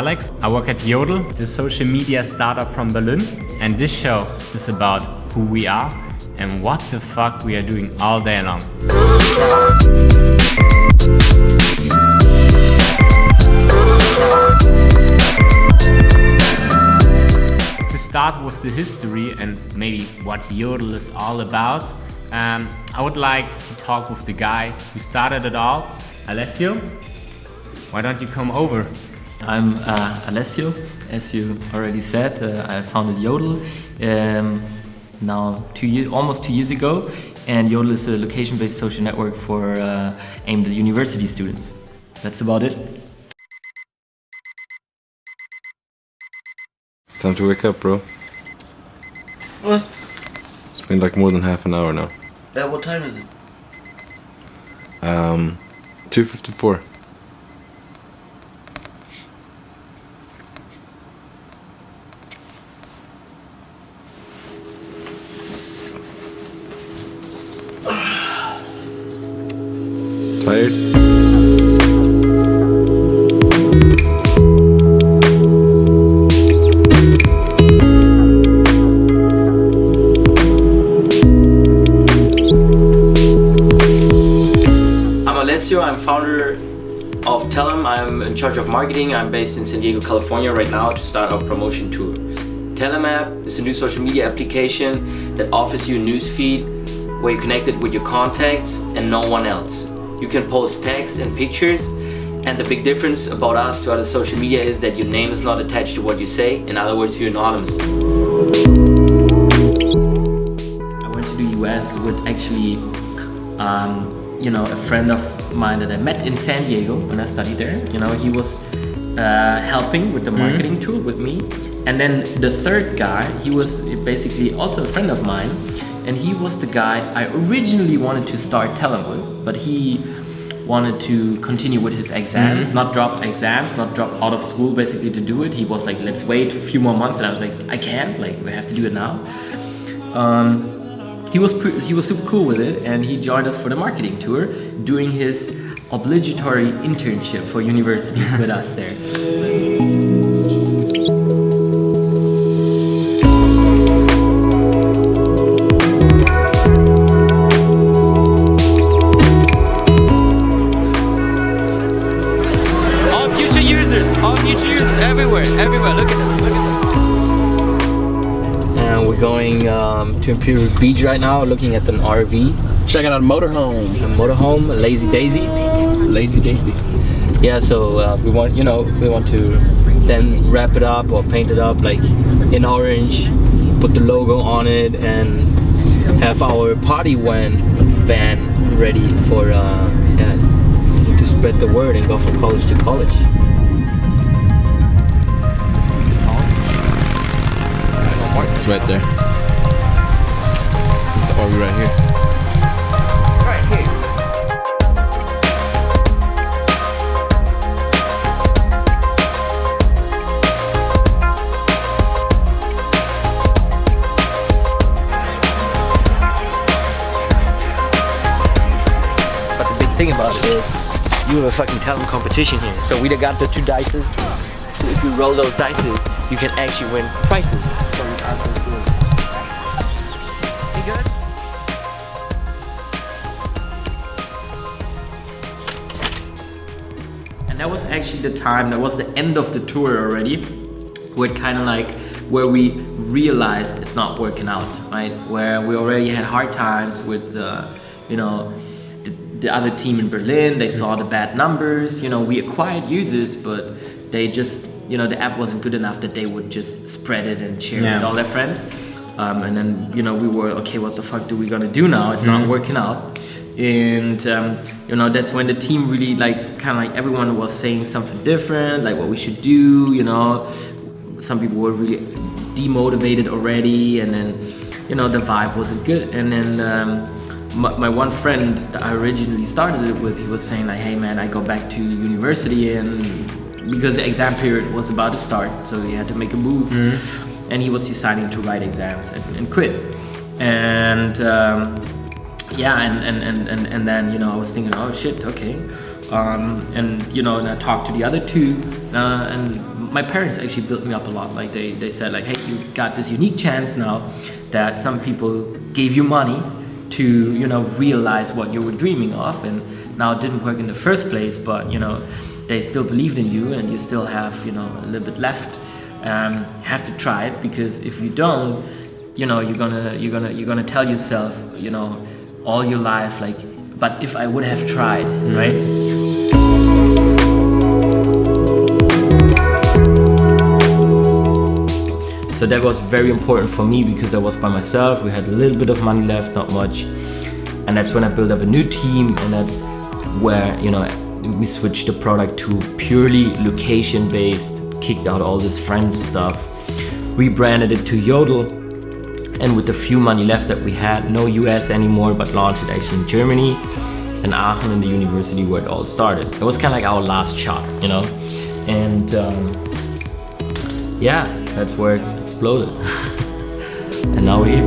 Alex. I work at Jodel, the social media startup from Berlin. And this show is about who we are and what the fuck we are doing all day long. To start with the history and maybe what Jodel is all about, I would like to talk with the guy who started it all, Alessio. Why don't you come over? I'm Alessio, as you already said. I founded Jodel now almost 2 years ago, and Jodel is a location-based social network for aimed at university students. That's about it. It's time to wake up, bro. What? It's been like more than half an hour now. What time is it? 2:54. Tired? I'm founder of Tellem. I'm in charge of marketing. I'm based in San Diego, California right now to start our promotion tour. Tellem app is a new social media application that offers you a news feed where you're connected with your contacts and no one else. You can post text and pictures, and the big difference about us to other social media is that your name is not attached to what you say. In other words, you're anonymous. I went to the US with actually a friend of mine that I met in San Diego when I studied there. He was helping with the marketing tool with me. And then the third guy, he was basically also a friend of mine, and he was the guy I originally wanted to start Tellem with, but he wanted to continue with his exams, not drop exams, not drop out of school basically to do it. He was like, let's wait a few more months, and I was like, I can't, like we have to do it now. He was super cool with it, and he joined us for the marketing tour, doing his obligatory internship for university with us there. All future users, everywhere, look at them. And we're going to Imperial Beach right now, looking at an RV. Checking out a motorhome. A motorhome, a Lazy Daisy. Lazy Daisy. Yeah, so we want to then wrap it up or paint it up like in orange, put the logo on it, and have our party van ready for to spread the word and go from college to college. It's right there. This is the RV right here. Right here. But the big thing about it is you have a fucking Tellem competition here. So we got the 2 dices. So if you roll those dices, you can actually win prizes. You good? And that was actually the time, that was the end of the tour already, where where we realized it's not working out, right? Where we already had hard times with the other team in Berlin. They saw the bad numbers. We acquired users, but they just, the app wasn't good enough that they would just spread it and share it with all their friends. And then, we were, okay, what the fuck do we gonna do now? It's not working out. And, that's when the team really everyone was saying something different, like what we should do, Some people were really demotivated already, and then, the vibe wasn't good. And then my one friend that I originally started it with, he was saying like, hey man, I go back to university, and because the exam period was about to start, so he had to make a move. And he was deciding to write exams and quit. And yeah, and then I was thinking, oh shit, okay. And I talked to the other two, and my parents actually built me up a lot. Like they said like, hey, you got this unique chance now that some people gave you money to, you know, realize what you were dreaming of, and now it didn't work in the first place, but you know, they still believed in you and you still have, you know, a little bit left. Have to try it, because if you don't, you know, you're gonna tell yourself, you know, all your life like, but if I would have tried, right? So that was very important for me, because I was by myself. We had a little bit of money left, not much, and that's when I built up a new team, and that's where, you know, we switched the product to purely location based, kicked out all this friends stuff, rebranded it to Jodel, and with the few money left that we had, no US anymore, but launched it actually in Germany and Aachen, in the university where it all started. It was kind of like our last shot, you know, and yeah, that's where it exploded. And now we're here.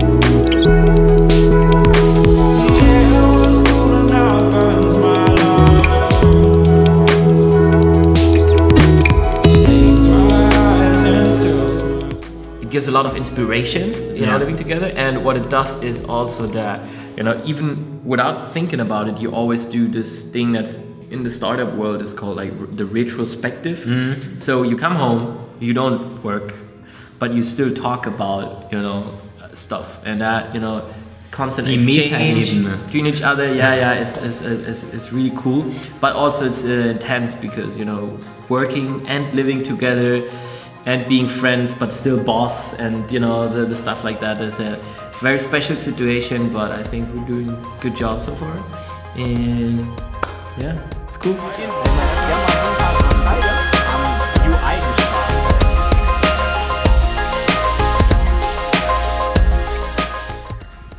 It gives a lot of inspiration, you know, living together. And what it does is also that, you know, even without thinking about it, you always do this thing that's in the startup world is called like the retrospective. So you come home, you don't work, but you still talk about, you know, stuff, and that, you know, constant exchange between each other. It's really cool, but also it's intense, because, you know, working and living together and being friends but still boss, and you know, the stuff like that is a very special situation, but I think we're doing a good job so far, and yeah, it's cool.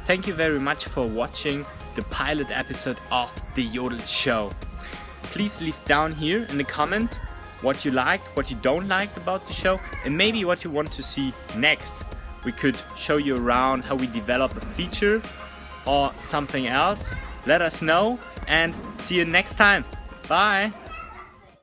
Thank you very much for watching the pilot episode of the Jodel Show. Please leave down here in the comments what you liked, what you don't like about the show, and maybe what you want to see next. We could show you around how we develop a feature or something else. Let us know, and see you next time. Bye!